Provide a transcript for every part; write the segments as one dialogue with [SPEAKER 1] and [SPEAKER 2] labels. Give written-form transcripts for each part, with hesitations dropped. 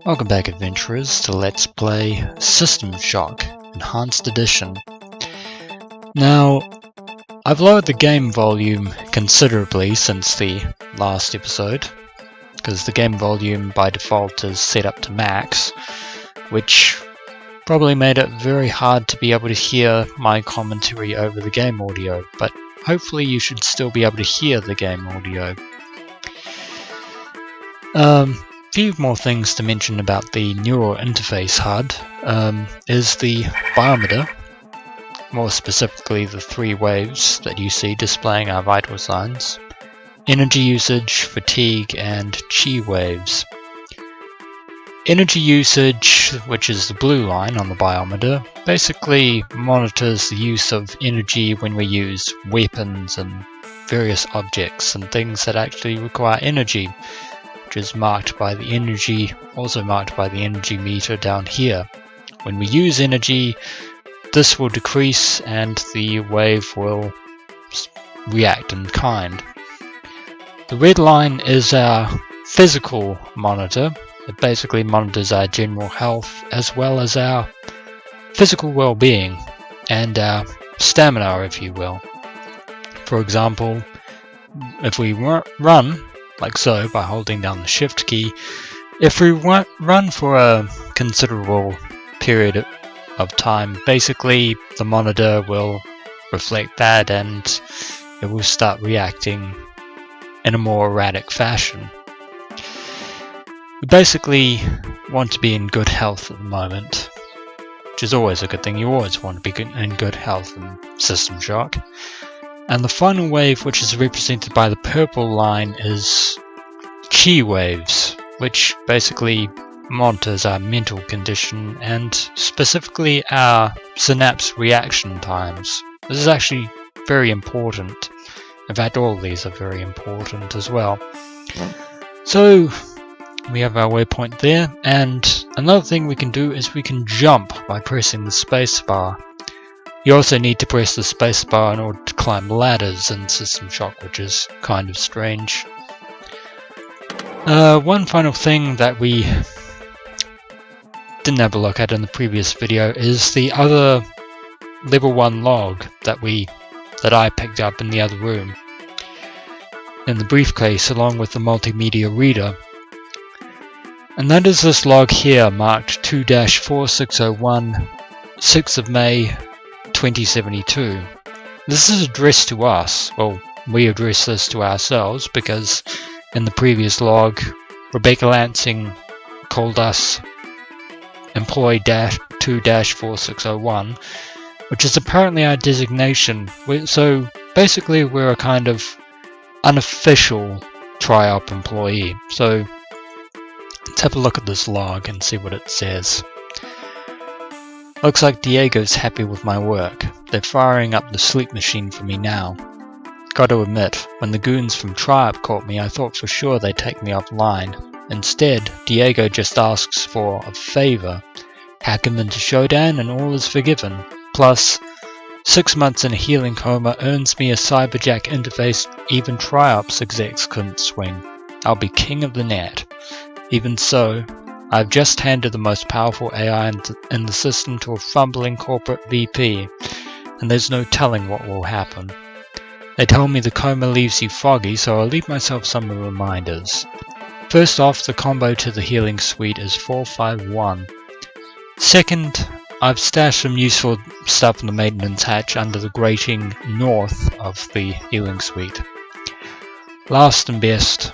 [SPEAKER 1] Welcome back, adventurers, to Let's Play System Shock Enhanced Edition. Now, I've lowered the game volume considerably since the last episode, because the game volume by default is set up to max, which probably made it very hard to be able to hear my commentary over the game audio, but hopefully you should still be able to hear the game audio. Few more things to mention about the neural interface HUD is the biometer, more specifically the 3 waves that you see displaying our vital signs, energy usage, fatigue, and chi waves. Energy usage, which is the blue line on the biometer, basically monitors the use of energy when we use weapons and various objects and things that actually require energy, which is marked by the energy, also marked by the energy meter down here. When we use energy, this will decrease and the wave will react in kind. The red line is our physical monitor. It basically monitors our general health as well as our physical well-being and our stamina, if you will. For example, if we run like so, by holding down the shift key, if we run for a considerable period of time, basically the monitor will reflect that and it will start reacting in a more erratic fashion. We basically want to be in good health at the moment, which is always a good thing. You always want to be in good health in System Shock. And the final wave, which is represented by the purple line, is chi waves, which basically monitors our mental condition and specifically our synapse reaction times. This is actually very important. In fact, all of these are very important as well. So we have our waypoint there, and another thing we can do is we can jump by pressing the spacebar. You also need to press the spacebar in order to climb ladders in System Shock, which is kind of strange. One final thing that we didn't have a look at in the previous video is the other level 1 log that I picked up in the other room in the briefcase along with the multimedia reader. And that is this log here marked 2-4601, 6th of May 2072. This is addressed to us. Well, we address this to ourselves because in the previous log, Rebecca Lansing called us employee 2-4601, which is apparently our designation. So basically we're a kind of unofficial tri-op employee. So let's have a look at this log and see what it says. Looks like Diego's happy with my work. They're firing up the sleep machine for me now. Got to admit, when the goons from Tri-op caught me, I thought for sure they'd take me offline. Instead, Diego just asks for a favor. Hack him into Shodan and all is forgiven. Plus, 6 months in a healing coma earns me a cyberjack interface even Tri-ops execs couldn't swing. I'll be king of the net. Even so, I've just handed the most powerful AI in the system to a fumbling corporate VP, and there's no telling what will happen. They tell me the coma leaves you foggy, so I'll leave myself some reminders. First off, the combo to the healing suite is 451. Second, I've stashed some useful stuff in the maintenance hatch under the grating north of the healing suite. Last and best,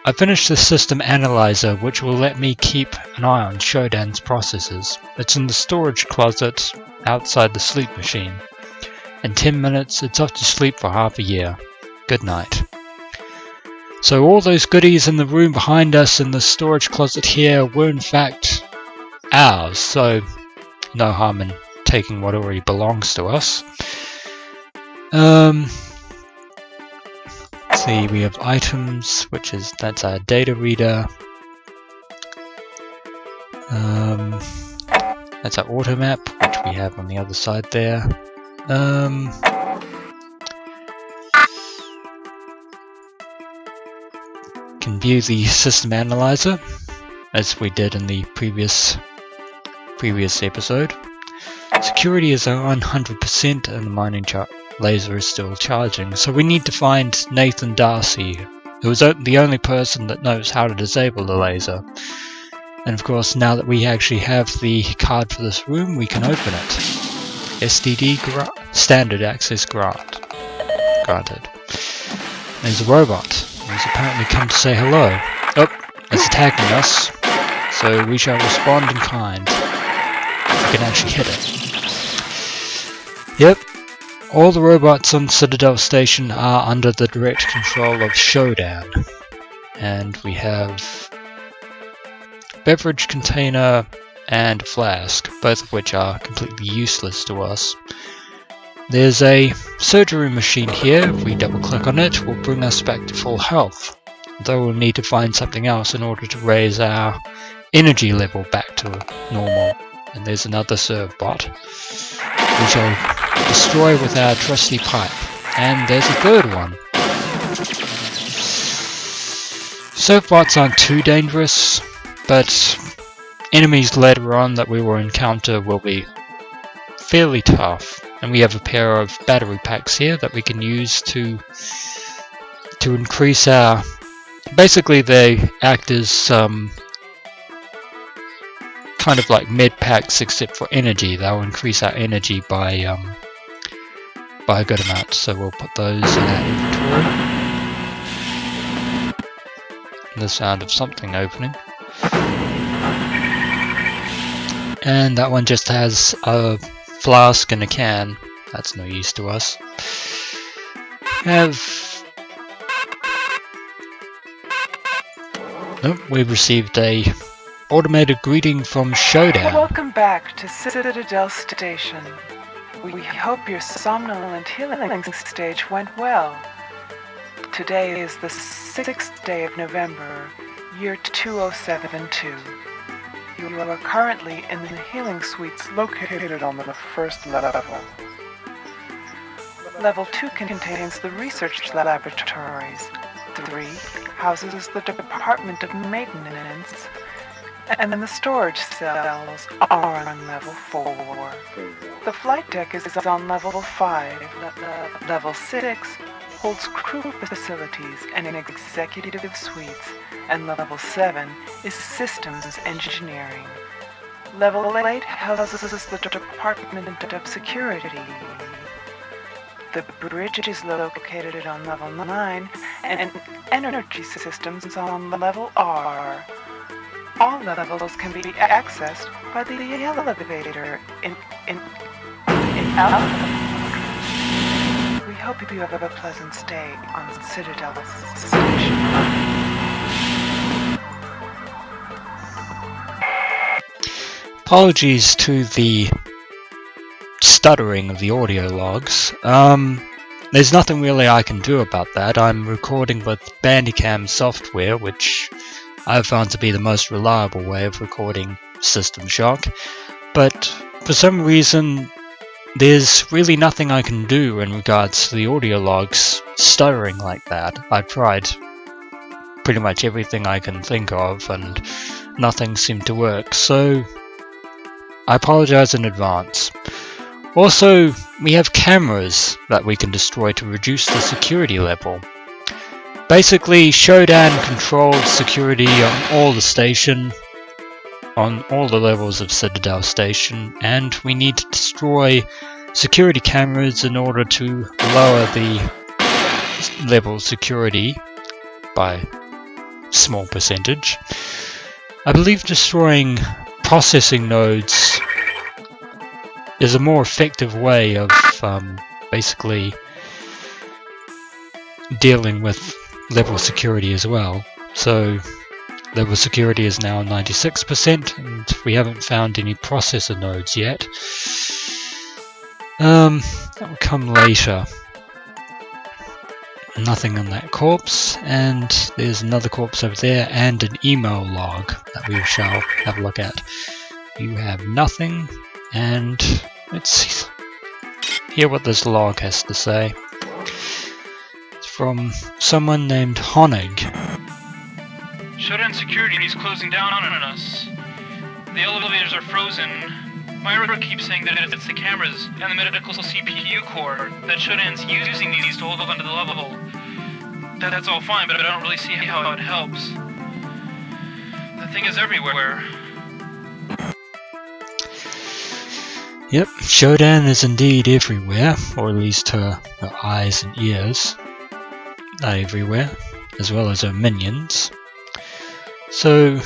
[SPEAKER 1] I finished the system analyzer, which will let me keep an eye on Shodan's processes. It's in the storage closet outside the sleep machine. In 10 minutes, it's off to sleep for half a year. Good night. So all those goodies in the room behind us in the storage closet here were in fact ours, so no harm in taking what already belongs to us. Let's see, we have items, that's our data reader. That's our auto map, which we have on the other side there. Can view the system analyzer as we did in the previous episode. Security is 100% and the mining laser is still charging, so we need to find Nathan Darcy, who is the only person that knows how to disable the laser. And of course, now that we actually have the card for this room, we can open it. STD standard access granted. There's a robot who's apparently come to say hello. Oh, it's attacking us, so we shall respond in kind. We can actually hit it. Yep, all the robots on Citadel Station are under the direct control of SHODAN. And we have a beverage container and a flask, both of which are completely useless to us. There's a surgery machine here. If we double click on it, will bring us back to full health. Though we'll need to find something else in order to raise our energy level back to normal. And there's another serve bot. We shall destroy with our trusty pipe. And there's a third one. Serve bots aren't too dangerous, but enemies later on that we will encounter will be fairly tough. And we have a pair of battery packs here that we can use to increase our... Basically they act as kind of like med packs except for energy. They'll increase our energy by a good amount, so we'll put those in our inventory. The sound of something opening. And that one just has a flask and a can. That's no use to us. We've received a automated greeting from SHODAN.
[SPEAKER 2] Welcome back to Citadel Station. We hope your somnolent healing stage went well. Today is the 6th day of November, year 2072. You are currently in the healing suites located on the first level. Level 2 contains the research laboratories. 3 houses the Department of Maintenance, and the storage cells are on level 4. The flight deck is on level 5. Level 6 holds crew facilities and executive suites, and level 7 is systems engineering. Level 8 houses the Department of Security. The bridge is located on level 9, and energy systems on level R. All levels can be accessed by the elevator in Alpha. We hope you have a pleasant stay on Citadel Station.
[SPEAKER 1] Apologies to the stuttering of the audio logs. There's nothing really I can do about that. I'm recording with Bandicam software, which I've found to be the most reliable way of recording System Shock, but for some reason there's really nothing I can do in regards to the audio logs stuttering like that. I've tried pretty much everything I can think of and nothing seemed to work, so I apologize in advance. Also, we have cameras that we can destroy to reduce the security level. Basically, SHODAN controls security on all the station, on all the levels of Citadel Station, and we need to destroy security cameras in order to lower the level of security by a small percentage. I believe destroying processing nodes is a more effective way of basically dealing with level security as well. So level security is now 96% and we haven't found any processor nodes yet. That will come later. Nothing on that corpse, and there's another corpse over there and an email log that we shall have a look at. You have nothing, and let's hear what this log has to say. It's from someone named Honig.
[SPEAKER 3] Shodan security is closing down on us. The elevators are frozen. Myra keeps saying that it's the cameras and the medical CPU core that Shodan's using these to hold onto the level. That's all fine, but I don't really see how it helps. The thing is everywhere.
[SPEAKER 1] Yep, Shodan is indeed everywhere, or at least her eyes and ears are everywhere, as well as her minions. So,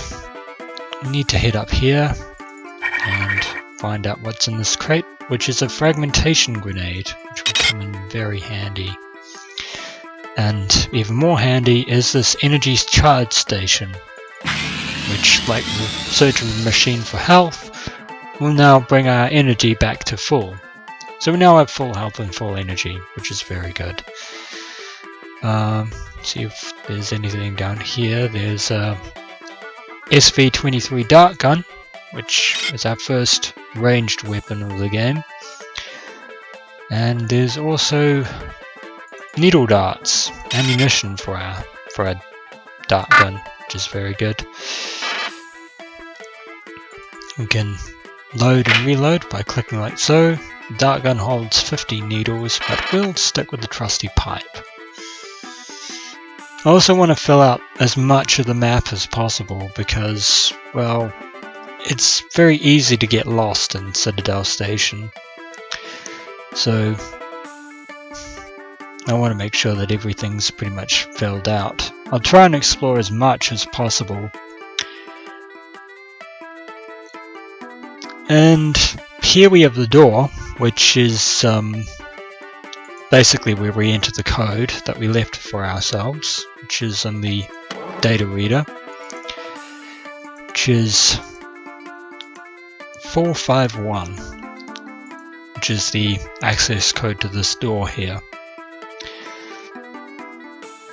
[SPEAKER 1] we need to head up here and find out what's in this crate, which is a fragmentation grenade, which will come in very handy. And even more handy is this energy charge station, which, like the surgery machine for health, will now bring our energy back to full. So we now have full health and full energy, which is very good. See if there's anything down here. There's a SV-23 dart gun, which is our first ranged weapon of the game. And there's also needle darts, ammunition for our dart gun, which is very good. We can load and reload by clicking like so. The dart gun holds 50 needles, but we'll stick with the trusty pipe. I also want to fill out as much of the map as possible because, well, it's very easy to get lost in Citadel Station. So I want to make sure that everything's pretty much filled out. I'll try and explore as much as possible. And here we have the door, which is basically where we enter the code that we left for ourselves, which is on the data reader, which is 451, which is the access code to this door here.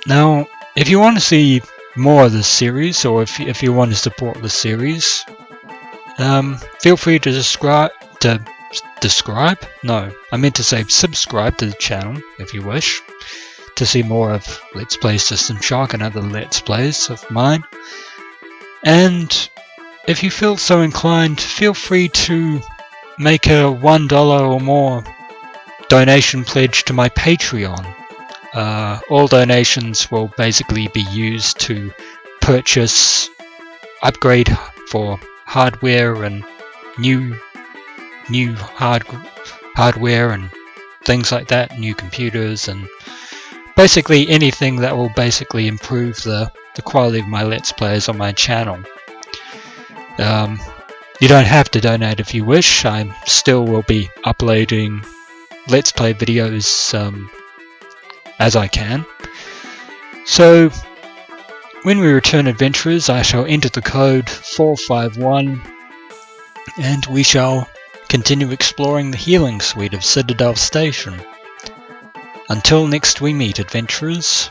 [SPEAKER 1] Now, if you want to see more of this series, or if you want to support the series, feel free to subscribe to the channel if you wish to see more of Let's Play System Shock and other Let's Plays of mine. And if you feel so inclined, feel free to make a $1 or more donation pledge to my Patreon. All donations will basically be used to purchase, upgrade for hardware and new hardware and things like that, new computers, and basically anything that will basically improve the quality of my Let's Plays on my channel. You don't have to donate if you wish. I still will be uploading Let's Play videos as I can. So when we return adventurers, I shall enter the code 451 and we shall continue exploring the healing suite of Citadel Station. Until next we meet, adventurers.